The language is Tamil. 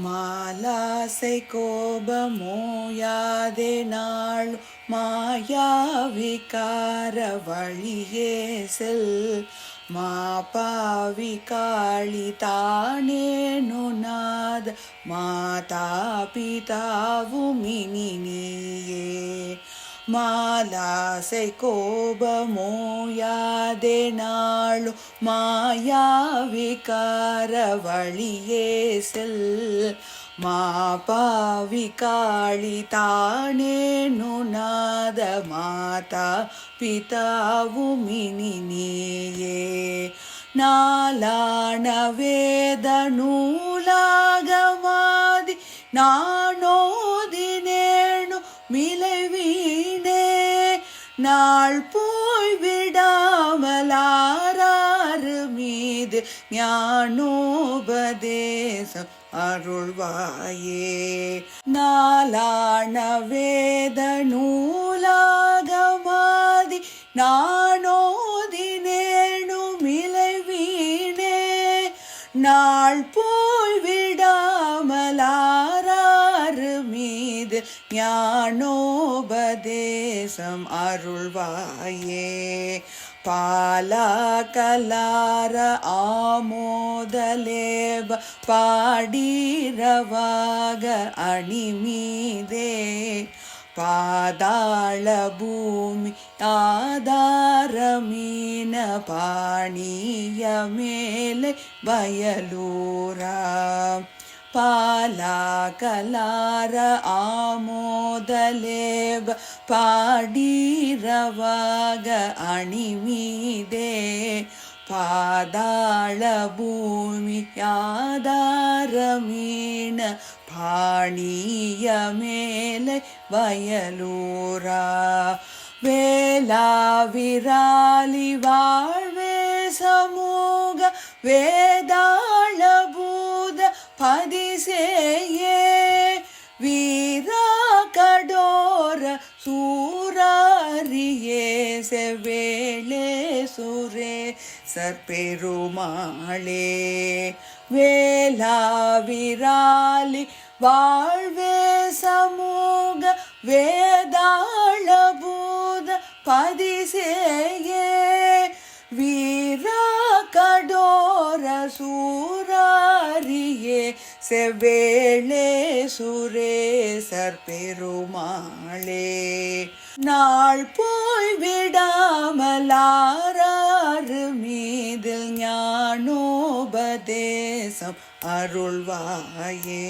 மாலாசை கோபமோயாதே நாளும் மாயாவிகார வழியே செல். மாபாவி காளி தானேனு நாத மாதா பிதாவுமினி நீயே. மாலாசை கோபமோயாதே நாளும் மாயாவிகார வழியே செல். மாபாவி காளி தானேனு நாத மாதா பிதாவுமினி நீயே. நாலான வேத நூலாகவாதி நானோதினேனு மிளைவீனே. நாள் போய் விடாமலாராறு மீது ஞானோபதேசம் அருள்வாயே. நாலான வேத நூலாகமாதி நானோதினேனு மிளைவீனே. நாள் போய் விடாமலாராறு மீது ஞானோபதேசம் அருள்வாயே. பாலா கலார ஆமோதலேப பாடீரவாக அணிமீதே. பாதாள பூமி ஆதாரமீன பாணிய மேலே வயலூரா. பாலா கலார ஆமோதலேப பாடீரவாக அணிமீதே. பாதாள பூமி ஆதாரமீன பாணிய மேலே வயலூரா. வேலா விராலி வாழ்வே சமூக வேதாள பூத பதிசேயே. வீரா கடோர சூராரியே செவ்வேளே சுரே சற்பெருமாளே. வேலா விராலி வாழ்வே சமூக வேதாள பூத பதிசேயே. வீரா கடோர சூராரியே செவ்வேளே சுரேசர் பெருமாளே. நாள் போய் விடாமலாராறு மீதில் ஞானோபதேசம் அருள்வாயே.